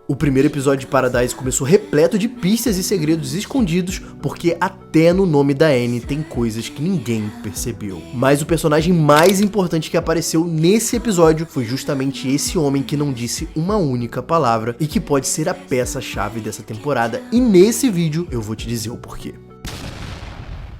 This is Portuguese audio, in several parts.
O primeiro episódio de Paradise começou repleto de pistas e segredos escondidos, porque até no nome da Annie tem coisas que ninguém percebeu. Mas o personagem mais importante que apareceu nesse episódio foi justamente esse homem que não disse uma única palavra e que pode ser a peça-chave dessa temporada, e nesse vídeo eu vou te dizer o porquê.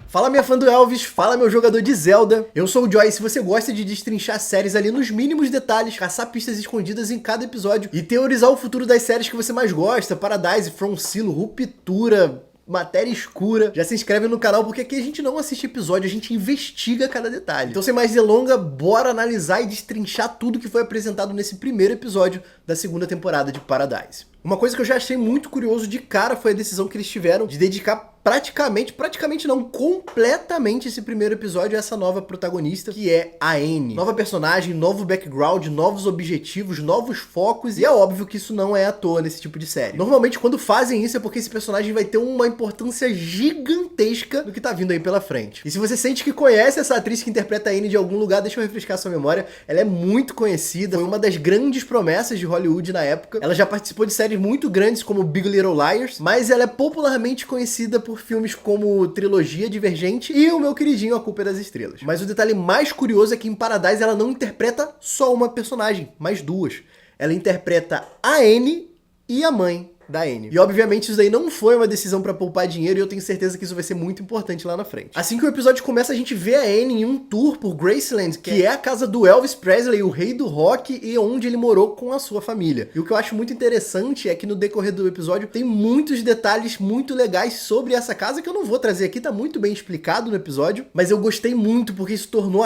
Fala minha fã do Elvis, fala meu jogador de Zelda, eu sou o Joy. Se você gosta de destrinchar séries ali nos mínimos detalhes, caçar pistas escondidas em cada episódio e teorizar o futuro das séries que você mais gosta, Paradise, From Silo, Ruptura, Matéria Escura, já se inscreve no canal, porque aqui a gente não assiste episódio, a gente investiga cada detalhe. Então sem mais delonga, bora analisar e destrinchar tudo que foi apresentado nesse primeiro episódio da segunda temporada de Paradise. Uma coisa que eu já achei muito curioso de cara foi a decisão que eles tiveram de dedicar praticamente não, completamente esse primeiro episódio a essa nova protagonista, que é a Annie. Nova personagem, novo background, novos objetivos, novos focos, e é óbvio que isso não é à toa nesse tipo de série. Normalmente quando fazem isso é porque esse personagem vai ter uma importância gigantesca no que tá vindo aí pela frente. E se você sente que conhece essa atriz que interpreta a Annie de algum lugar, deixa eu refrescar sua memória, ela é muito conhecida, foi uma das grandes promessas de Hollywood na época. Ela já participou de séries muito grandes como Big Little Liars, mas ela é popularmente conhecida por filmes como Trilogia Divergente e o meu queridinho A Culpa é das Estrelas. Mas o detalhe mais curioso é que em Paradise ela não interpreta só uma personagem, mas duas. Ela interpreta a Annie e a mãe da Annie. E obviamente isso daí não foi uma decisão pra poupar dinheiro, e eu tenho certeza que isso vai ser muito importante lá na frente. Assim que o episódio começa, a gente vê a Annie em um tour por Graceland, que é a casa do Elvis Presley, o rei do rock, e onde ele morou com a sua família. E o que eu acho muito interessante é que no decorrer do episódio tem muitos detalhes muito legais sobre essa casa, que eu não vou trazer aqui, tá muito bem explicado no episódio, mas eu gostei muito porque isso tornou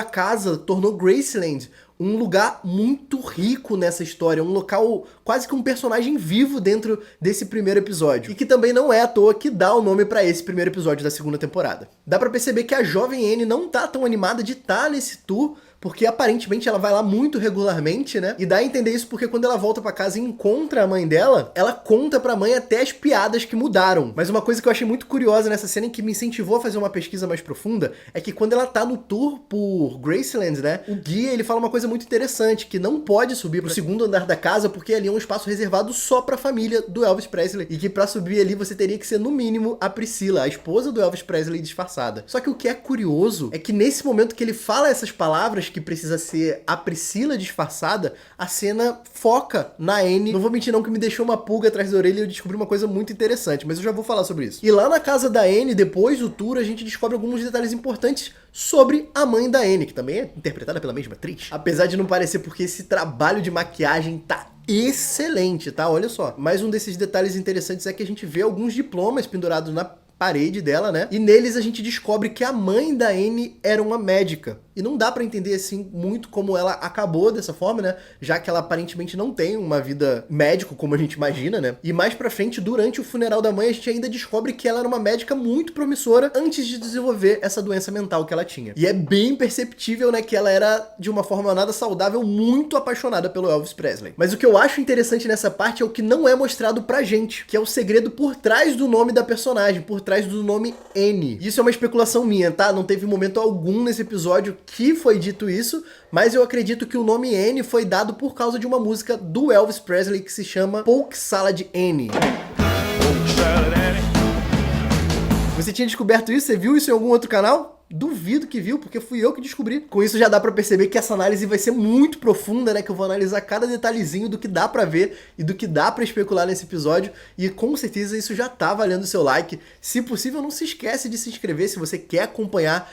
Graceland um lugar muito rico nessa história, um local quase que um personagem vivo dentro desse primeiro episódio. E que também não é à toa que dá o nome pra esse primeiro episódio da segunda temporada. Dá pra perceber que a jovem Annie não tá tão animada de estar nesse tour, porque aparentemente ela vai lá muito regularmente, né? E dá a entender isso porque quando ela volta pra casa e encontra a mãe dela, ela conta pra mãe até as piadas que mudaram. Mas uma coisa que eu achei muito curiosa nessa cena e que me incentivou a fazer uma pesquisa mais profunda é que quando ela tá no tour por Graceland, né? O guia, ele fala uma coisa muito interessante, que não pode subir pro segundo andar da casa porque ali é um espaço reservado só pra família do Elvis Presley. E que pra subir ali você teria que ser no mínimo a Priscilla, a esposa do Elvis Presley disfarçada. Só que o que é curioso é que nesse momento que ele fala essas palavras, que precisa ser a Priscilla disfarçada, a cena foca na Annie. Não vou mentir não que me deixou uma pulga atrás da orelha e eu descobri uma coisa muito interessante, mas eu já vou falar sobre isso. E lá na casa da Annie, depois do tour, a gente descobre alguns detalhes importantes sobre a mãe da Annie, que também é interpretada pela mesma atriz. Apesar de não parecer, porque esse trabalho de maquiagem tá excelente, tá? Olha só. Mais um desses detalhes interessantes é que a gente vê alguns diplomas pendurados na parede dela, né? E neles a gente descobre que a mãe da Annie era uma médica. E não dá pra entender, assim, muito como ela acabou dessa forma, né? Já que ela aparentemente não tem uma vida médico, como a gente imagina, né? E mais pra frente, durante o funeral da mãe, a gente ainda descobre que ela era uma médica muito promissora antes de desenvolver essa doença mental que ela tinha. E é bem perceptível, né, que ela era, de uma forma nada saudável, muito apaixonada pelo Elvis Presley. Mas o que eu acho interessante nessa parte é o que não é mostrado pra gente, que é o segredo por trás do nome da personagem, por trás do nome Annie. Isso é uma especulação minha, tá? Não teve momento algum nesse episódio que foi dito isso, mas eu acredito que o nome Annie foi dado por causa de uma música do Elvis Presley que se chama Polk Salad Annie. Você tinha descoberto isso? Você viu isso em algum outro canal? Duvido que viu, porque fui eu que descobri. Com isso já dá pra perceber que essa análise vai ser muito profunda, né? Que eu vou analisar cada detalhezinho do que dá pra ver e do que dá pra especular nesse episódio. E com certeza isso já tá valendo o seu like. Se possível, não se esquece de se inscrever se você quer acompanhar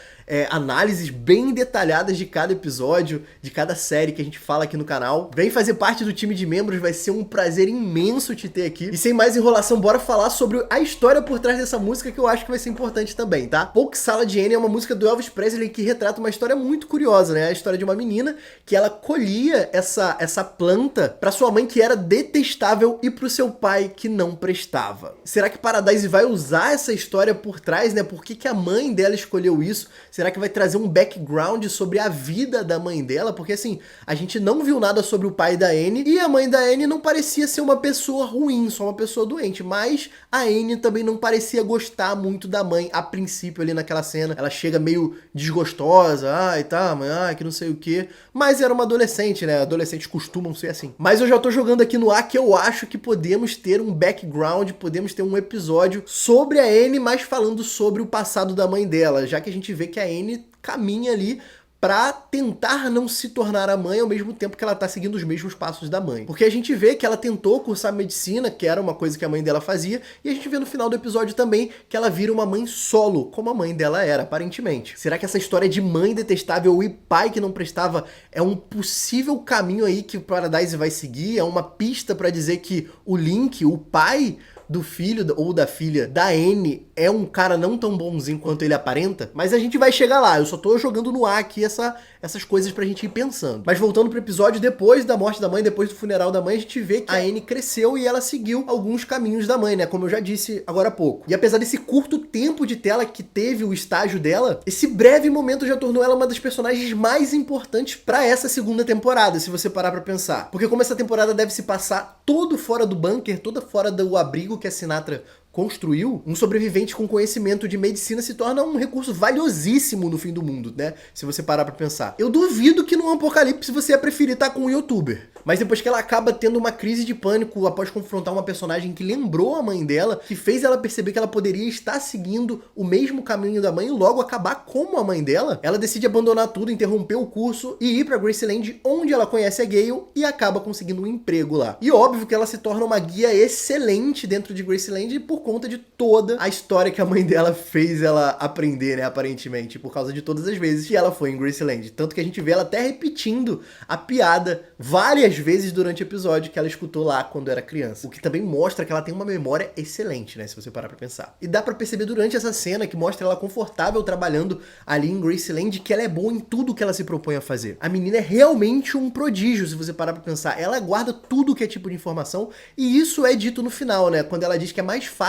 análises bem detalhadas de cada episódio, de cada série que a gente fala aqui no canal. Vem fazer parte do time de membros, vai ser um prazer imenso te ter aqui. E sem mais enrolação, bora falar sobre a história por trás dessa música, que eu acho que vai ser importante também, tá? Polk Salad Annie é uma música do Elvis Presley que retrata uma história muito curiosa, né? A história de uma menina que ela colhia essa planta pra sua mãe, que era detestável, e pro seu pai, que não prestava. Será que Paradise vai usar essa história por trás, né? Por que a mãe dela escolheu isso? Será que vai trazer um background sobre a vida da mãe dela? Porque assim, a gente não viu nada sobre o pai da Anne e a mãe da Anne não parecia ser uma pessoa ruim, só uma pessoa doente. Mas a Anne também não parecia gostar muito da mãe a princípio ali naquela cena. Ela chega meio desgostosa, ai tá, mãe, ai que não sei o que. Mas era uma adolescente, né? Adolescentes costumam ser assim. Mas eu já tô jogando aqui no ar que eu acho que podemos ter um background, podemos ter um episódio sobre a Anne, mas falando sobre o passado da mãe dela, já que a gente vê que a Anne caminha ali pra tentar não se tornar a mãe ao mesmo tempo que ela tá seguindo os mesmos passos da mãe. Porque a gente vê que ela tentou cursar medicina, que era uma coisa que a mãe dela fazia, e a gente vê no final do episódio também que ela vira uma mãe solo, como a mãe dela era, aparentemente. Será que essa história de mãe detestável e pai que não prestava é um possível caminho aí que o Paradise vai seguir? É uma pista pra dizer que o Link, o pai do filho ou da filha da Anne é um cara não tão bonzinho quanto ele aparenta? Mas a gente vai chegar lá, eu só tô jogando no ar aqui essas coisas pra gente ir pensando. Mas voltando pro episódio, depois da morte da mãe, depois do funeral da mãe, a gente vê que a Anne cresceu e ela seguiu alguns caminhos da mãe, né? Como eu já disse agora há pouco. E apesar desse curto tempo de tela que teve o estágio dela, esse breve momento já tornou ela uma das personagens mais importantes pra essa segunda temporada, se você parar pra pensar. Porque como essa temporada deve se passar todo fora do bunker, toda fora do abrigo que a Sinatra construiu, um sobrevivente com conhecimento de medicina se torna um recurso valiosíssimo no fim do mundo, né? Se você parar pra pensar. Eu duvido que num apocalipse você ia preferir estar com um youtuber. Mas depois que ela acaba tendo uma crise de pânico após confrontar uma personagem que lembrou a mãe dela, que fez ela perceber que ela poderia estar seguindo o mesmo caminho da mãe e logo acabar como a mãe dela, ela decide abandonar tudo, interromper o curso e ir pra Graceland, onde ela conhece a Gale e acaba conseguindo um emprego lá. E óbvio que ela se torna uma guia excelente dentro de Graceland por conta de toda a história que a mãe dela fez ela aprender, né, aparentemente, por causa de todas as vezes que ela foi em Graceland. Tanto que a gente vê ela até repetindo a piada várias vezes durante o episódio que ela escutou lá quando era criança. O que também mostra que ela tem uma memória excelente, né, se você parar pra pensar. E dá pra perceber durante essa cena que mostra ela confortável trabalhando ali em Graceland, que ela é boa em tudo que ela se propõe a fazer. A menina é realmente um prodígio, se você parar pra pensar. Ela guarda tudo que é tipo de informação e isso é dito no final, né, quando ela diz que é mais fácil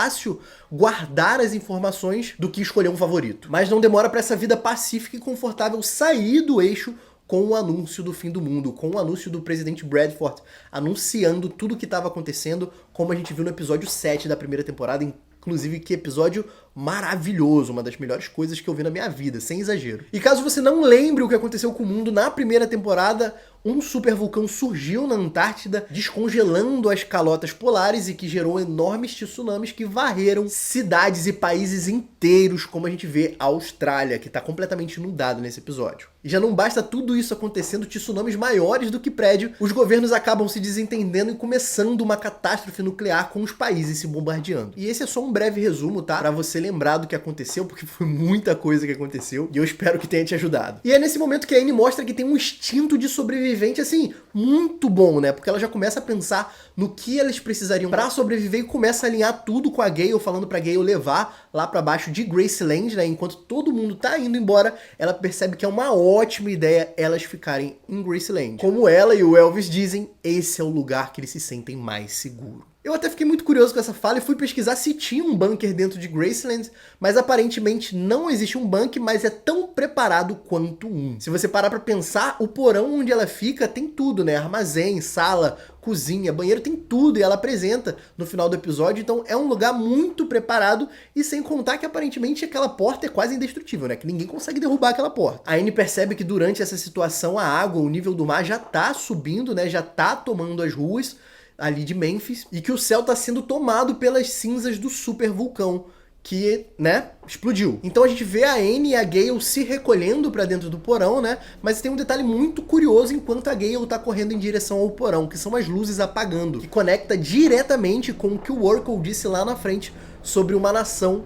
guardar as informações do que escolher um favorito. Mas não demora para essa vida pacífica e confortável sair do eixo com o anúncio do fim do mundo, com o anúncio do presidente Bradford anunciando tudo o que estava acontecendo, como a gente viu no episódio 7 da primeira temporada, inclusive que episódio maravilhoso, uma das melhores coisas que eu vi na minha vida, sem exagero. E caso você não lembre o que aconteceu com o mundo na primeira temporada, um supervulcão surgiu na Antártida, descongelando as calotas polares e que gerou enormes tsunamis que varreram cidades e países inteiros, como a gente vê a Austrália, que está completamente inundado nesse episódio. E já não basta tudo isso acontecendo, tsunamis maiores do que prédio, os governos acabam se desentendendo e começando uma catástrofe nuclear com os países se bombardeando. E esse é só um breve resumo, tá? Pra você lembrar do que aconteceu, porque foi muita coisa que aconteceu, e eu espero que tenha te ajudado. E é nesse momento que a Anne mostra que tem um instinto de sobrevivente, assim, muito bom, né? Porque ela já começa a pensar no que eles precisariam pra sobreviver e começa a alinhar tudo com a Gale, falando pra Gale levar lá pra baixo de Graceland, né? Enquanto todo mundo tá indo embora, ela percebe que é uma ótima ideia elas ficarem em Graceland. Como ela e o Elvis dizem, esse é o lugar que eles se sentem mais seguros. Eu até fiquei muito curioso com essa fala e fui pesquisar se tinha um bunker dentro de Graceland, mas aparentemente não existe um bunker, mas é tão preparado quanto um. Se você parar pra pensar, o porão onde ela fica tem tudo, né? Armazém, sala, cozinha, banheiro, tem tudo e ela apresenta no final do episódio, então é um lugar muito preparado e sem contar que aparentemente aquela porta é quase indestrutível, né? Que ninguém consegue derrubar aquela porta. A Anne percebe que durante essa situação a água, o nível do mar já tá subindo, né? Já tá tomando as ruas ali de Memphis, e que o céu tá sendo tomado pelas cinzas do super vulcão, que, né, explodiu. Então a gente vê a Anne e a Gale se recolhendo pra dentro do porão, né, mas tem um detalhe muito curioso enquanto a Gale tá correndo em direção ao porão, que são as luzes apagando, que conecta diretamente com o que o Oracle disse lá na frente sobre uma nação.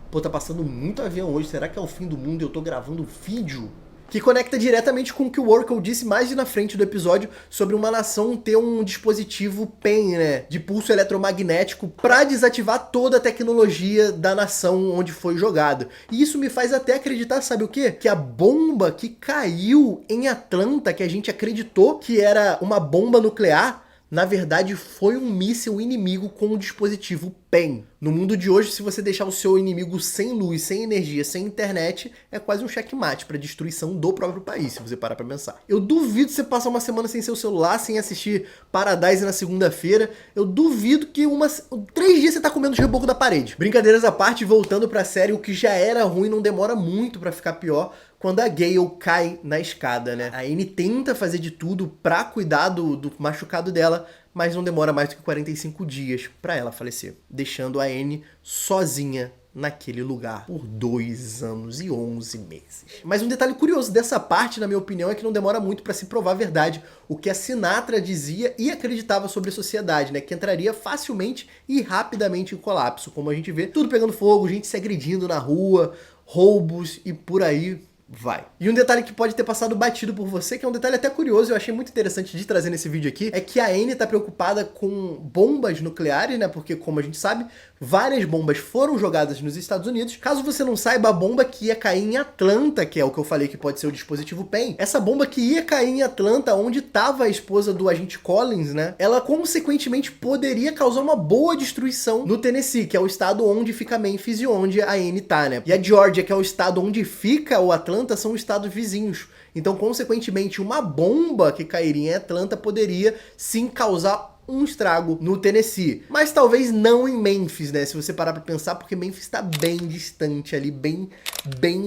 Pô, tá passando muito avião hoje, será que é o fim do mundo e eu tô gravando vídeo? Que conecta diretamente com o que o Oracle disse mais na frente do episódio sobre uma nação ter um dispositivo PEN, né, de pulso eletromagnético para desativar toda a tecnologia da nação onde foi jogado. E isso me faz até acreditar, sabe o quê? Que a bomba que caiu em Atlanta, que a gente acreditou que era uma bomba nuclear, na verdade foi um míssil inimigo com o dispositivo PEN. No mundo de hoje, se você deixar o seu inimigo sem luz, sem energia, sem internet, é quase um checkmate para destruição do próprio país, se você parar para pensar. Eu duvido você passar uma semana sem seu celular, sem assistir Paradise na segunda-feira. Eu duvido que 3 dias você tá comendo os rebocos da parede. Brincadeiras à parte, voltando pra série, o que já era ruim não demora muito para ficar pior quando a Gale cai na escada, né? A Annie tenta fazer de tudo pra cuidar do machucado dela, mas não demora mais do que 45 dias pra ela falecer, deixando a Annie sozinha naquele lugar por 2 anos e 11 meses. Mas um detalhe curioso dessa parte, na minha opinião, é que não demora muito para se provar a verdade, o que a Sinatra dizia e acreditava sobre a sociedade, né? Que entraria facilmente e rapidamente em colapso, como a gente vê, tudo pegando fogo, gente se agredindo na rua, roubos e por aí vai. E um detalhe que pode ter passado batido por você, que é um detalhe até curioso, eu achei muito interessante de trazer nesse vídeo aqui, é que a Annie tá preocupada com bombas nucleares, né? Porque, como a gente sabe, várias bombas foram jogadas nos Estados Unidos. Caso você não saiba, a bomba que ia cair em Atlanta, que é o que eu falei que pode ser o dispositivo PEN, essa bomba que ia cair em Atlanta, onde estava a esposa do agente Collins, né? Ela, consequentemente, poderia causar uma boa destruição no Tennessee, que é o estado onde fica Memphis e onde a Annie tá, né? E a Georgia, que é o estado onde fica o Atlanta, são estados vizinhos. Então, consequentemente, uma bomba que cairia em Atlanta poderia sim causar um estrago no Tennessee. Mas talvez não em Memphis, né? Se você parar pra pensar, porque Memphis tá bem distante ali, bem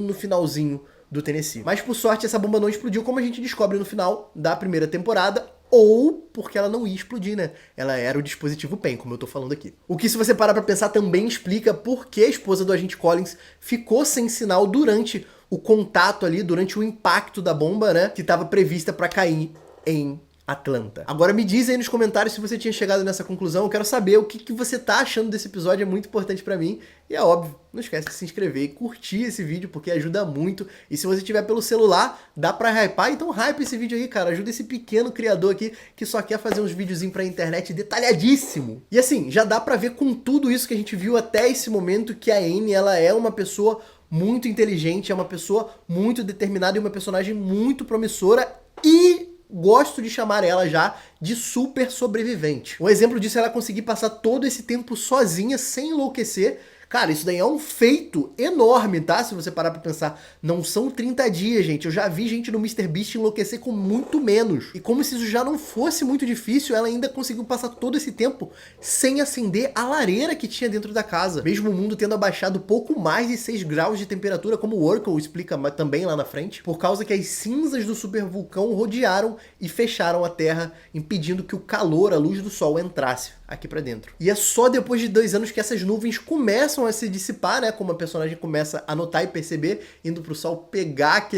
no finalzinho do Tennessee. Mas por sorte essa bomba não explodiu, como a gente descobre no final da primeira temporada, ou porque ela não ia explodir, né? Ela era o dispositivo PEN, como eu tô falando aqui. O que, se você parar pra pensar, também explica por que a esposa do agente Collins ficou sem sinal durante o contato ali, durante o impacto da bomba, né? Que estava prevista para cair em Atlanta. Agora me diz aí nos comentários se você tinha chegado nessa conclusão. Eu quero saber o que você tá achando desse episódio, é muito importante pra mim. E é óbvio, não esquece de se inscrever e curtir esse vídeo, porque ajuda muito. E se você tiver pelo celular, dá pra hypar, então hype esse vídeo aí, cara. Ajuda esse pequeno criador aqui, que só quer fazer uns videozinhos pra internet detalhadíssimo. E assim, já dá pra ver com tudo isso que a gente viu até esse momento, que a Annie, ela é uma pessoa muito inteligente, é uma pessoa muito determinada e uma personagem muito promissora, e gosto de chamar ela já de super sobrevivente. Um exemplo disso é ela conseguir passar todo esse tempo sozinha, sem enlouquecer. Cara, isso daí é um feito enorme, tá? Se você parar pra pensar, não são 30 dias, gente. Eu já vi gente no MrBeast enlouquecer com muito menos. E como se isso já não fosse muito difícil, ela ainda conseguiu passar todo esse tempo sem acender a lareira que tinha dentro da casa. Mesmo o mundo tendo abaixado pouco mais de 6 graus de temperatura, como o Oracle explica também lá na frente, por causa que as cinzas do supervulcão rodearam e fecharam a Terra, impedindo que o calor, a luz do sol entrasse aqui pra dentro. E é só depois de 2 anos que essas nuvens começam a se dissipar, né? Como a personagem começa a notar e perceber, indo pro sol pegar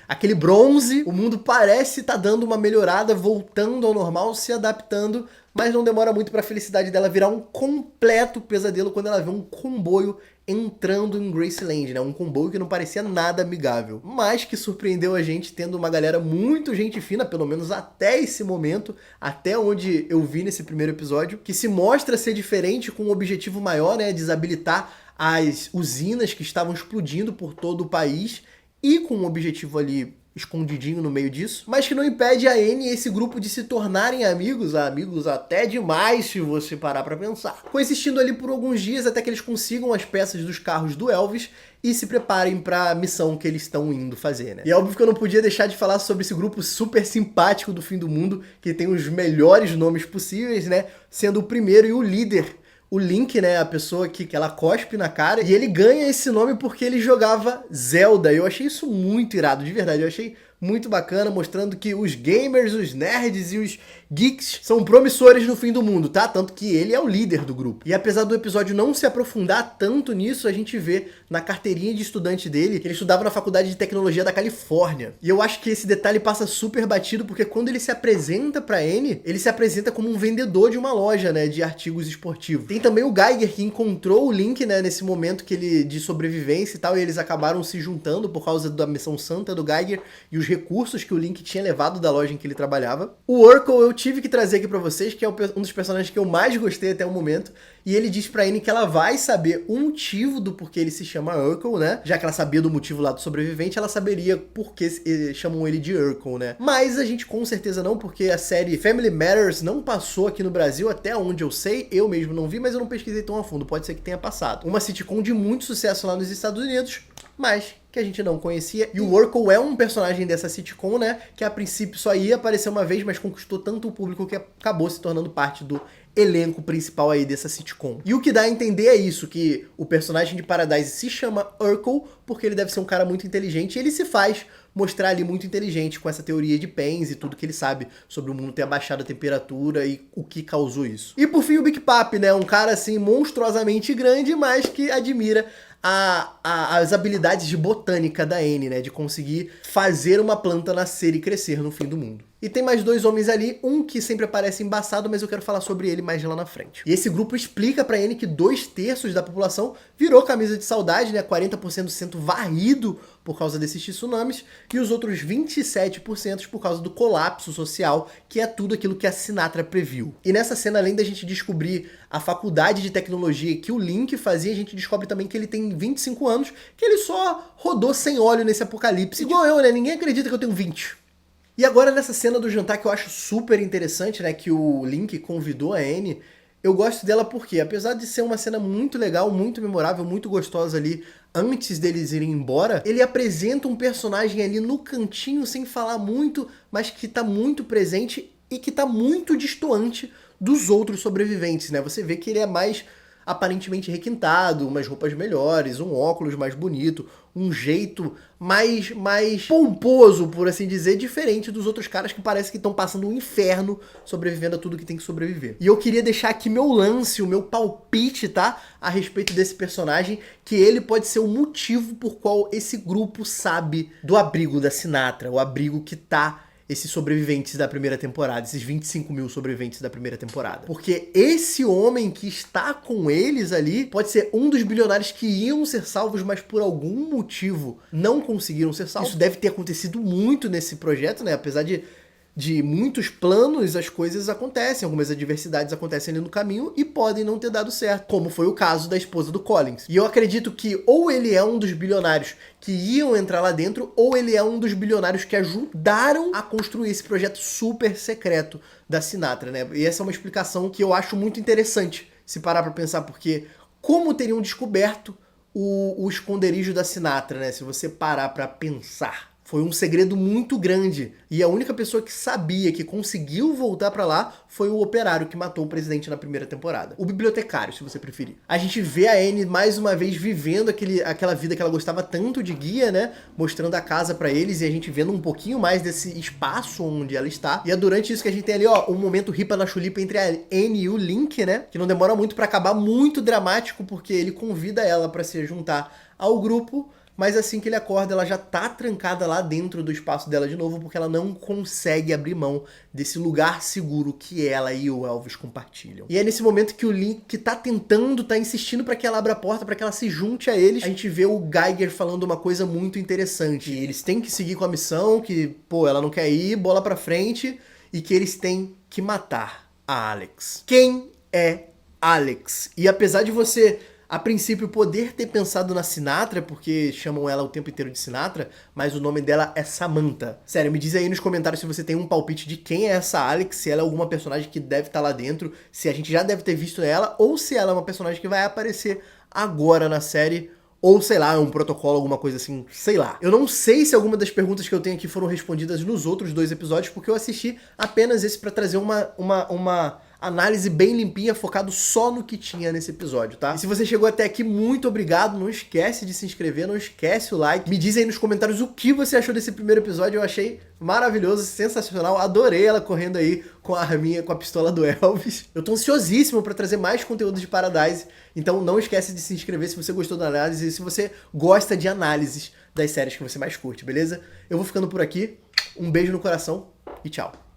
aquele bronze. O mundo parece estar dando uma melhorada, voltando ao normal, se adaptando, mas não demora muito pra felicidade dela virar um completo pesadelo quando ela vê um comboio entrando em Graceland, né? Um comboio que não parecia nada amigável, mas que surpreendeu a gente, tendo uma galera muito gente fina, pelo menos até esse momento, até onde eu vi nesse primeiro episódio, que se mostra ser diferente com um objetivo maior, né? Desabilitar as usinas que estavam explodindo por todo o país, e com um objetivo ali escondidinho no meio disso, mas que não impede a Annie e esse grupo de se tornarem amigos até demais, se você parar pra pensar. Coexistindo ali por alguns dias até que eles consigam as peças dos carros do Elvis e se preparem pra missão que eles estão indo fazer, né? E é óbvio que eu não podia deixar de falar sobre esse grupo super simpático do Fim do Mundo, que tem os melhores nomes possíveis, né? Sendo o primeiro e o líder, o Link, né, a pessoa que ela cospe na cara, e ele ganha esse nome porque ele jogava Zelda. Eu achei isso muito irado, de verdade, eu achei muito bacana, mostrando que os gamers, os nerds e os geeks são promissores no Fim do Mundo, tá? Tanto que ele é o líder do grupo. E apesar do episódio não se aprofundar tanto nisso, a gente vê na carteirinha de estudante dele que ele estudava na Faculdade de Tecnologia da Califórnia. E eu acho que esse detalhe passa super batido, porque quando ele se apresenta pra Annie, ele se apresenta como um vendedor de uma loja, né, de artigos esportivos. Tem também o Geiger, que encontrou o Link, né, nesse momento que ele de sobrevivência e tal, e eles acabaram se juntando por causa da missão santa do Geiger, e os recursos que o Link tinha levado da loja em que ele trabalhava. O Urkel eu tive que trazer aqui pra vocês, que é um dos personagens que eu mais gostei até o momento. E ele diz pra Annie que ela vai saber o motivo do porquê ele se chama Urkel, né? Já que ela sabia do motivo lá do sobrevivente, ela saberia por que chamam ele de Urkel, né? Mas a gente com certeza não, porque a série Family Matters não passou aqui no Brasil, até onde eu sei. Eu mesmo não vi, mas eu não pesquisei tão a fundo. Pode ser que tenha passado. Uma sitcom de muito sucesso lá nos Estados Unidos, mas que a gente não conhecia. E o Urkel é um personagem dessa sitcom, né? Que a princípio só ia aparecer uma vez, mas conquistou tanto o público que acabou se tornando parte do elenco principal aí dessa sitcom. E o que dá a entender é isso, que o personagem de Paradise se chama Urkel porque ele deve ser um cara muito inteligente e ele se faz mostrar ali muito inteligente com essa teoria de Penz e tudo que ele sabe sobre o mundo ter abaixado a temperatura e o que causou isso. E por fim o Big Papi, né? Um cara assim monstruosamente grande, mas que admira as habilidades de botânica da Annie, né? De conseguir fazer uma planta nascer e crescer no fim do mundo. E tem mais dois homens ali, um que sempre aparece embaçado, mas eu quero falar sobre ele mais lá na frente. E esse grupo explica pra Annie que 2/3 da população virou camisa de saudade, né? 40% sendo varrido por causa desses tsunamis, e os outros 27% por causa do colapso social, que é tudo aquilo que a Sinatra previu. E nessa cena, além da gente descobrir a faculdade de tecnologia que o Link fazia, a gente descobre também que ele tem 25 anos, que ele só rodou sem óleo nesse apocalipse. Igual eu, né? Ninguém acredita que eu tenho 20. E agora nessa cena do jantar que eu acho super interessante, né, que o Link convidou a Annie, eu gosto dela porque, apesar de ser uma cena muito legal, muito memorável, muito gostosa ali, antes deles irem embora, ele apresenta um personagem ali no cantinho, sem falar muito, mas que tá muito presente e que tá muito destoante dos outros sobreviventes, né? Você vê que ele é mais aparentemente requintado, umas roupas melhores, um óculos mais bonito, um jeito mais pomposo, por assim dizer, diferente dos outros caras que parece que estão passando um inferno sobrevivendo a tudo que tem que sobreviver. E eu queria deixar aqui meu lance, o meu palpite, tá? A respeito desse personagem, que ele pode ser o motivo por qual esse grupo sabe do abrigo da Sinatra, o abrigo que tá esses sobreviventes da primeira temporada, esses 25 mil sobreviventes da primeira temporada. Porque esse homem que está com eles ali pode ser um dos bilionários que iam ser salvos, mas por algum motivo não conseguiram ser salvos. Isso deve ter acontecido muito nesse projeto, né? Apesar de muitos planos, as coisas acontecem, algumas adversidades acontecem ali no caminho e podem não ter dado certo, como foi o caso da esposa do Collins. E eu acredito que ou ele é um dos bilionários que iam entrar lá dentro, ou ele é um dos bilionários que ajudaram a construir esse projeto super secreto da Sinatra, né? E essa é uma explicação que eu acho muito interessante, se parar pra pensar, porque como teriam descoberto o esconderijo da Sinatra, né? Se você parar pra pensar. Foi um segredo muito grande, e a única pessoa que sabia, que conseguiu voltar pra lá, foi o operário que matou o presidente na primeira temporada. O bibliotecário, se você preferir. A gente vê a Annie mais uma vez vivendo aquela vida que ela gostava tanto de guia, né? Mostrando a casa pra eles, e a gente vendo um pouquinho mais desse espaço onde ela está. E é durante isso que a gente tem ali, ó, um momento ripa na chulipa entre a Annie e o Link, né? Que não demora muito pra acabar, muito dramático, porque ele convida ela pra se juntar ao grupo, mas assim que ele acorda, ela já tá trancada lá dentro do espaço dela de novo, porque ela não consegue abrir mão desse lugar seguro que ela e o Elvis compartilham. E é nesse momento que o Link tá insistindo pra que ela abra a porta, pra que ela se junte a eles. A gente vê o Geiger falando uma coisa muito interessante. Eles têm que seguir com a missão, que, pô, ela não quer ir, bola pra frente, e que eles têm que matar a Alex. Quem é Alex? E apesar de você, a princípio, poder ter pensado na Sinatra, porque chamam ela o tempo inteiro de Sinatra, mas o nome dela é Samantha. Sério, me diz aí nos comentários se você tem um palpite de quem é essa Alex, se ela é alguma personagem que deve estar lá dentro, se a gente já deve ter visto ela, ou se ela é uma personagem que vai aparecer agora na série, ou sei lá, é um protocolo, alguma coisa assim, sei lá. Eu não sei se alguma das perguntas que eu tenho aqui foram respondidas nos outros 2 episódios, porque eu assisti apenas esse pra trazer uma análise bem limpinha, focado só no que tinha nesse episódio, tá? E se você chegou até aqui, muito obrigado, não esquece de se inscrever, não esquece o like. Me diz aí nos comentários o que você achou desse primeiro episódio, eu achei maravilhoso, sensacional, adorei ela correndo aí com a arminha, com a pistola do Elvis. Eu tô ansiosíssimo pra trazer mais conteúdo de Paradise, então não esquece de se inscrever se você gostou da análise e se você gosta de análises das séries que você mais curte, beleza? Eu vou ficando por aqui, um beijo no coração e tchau!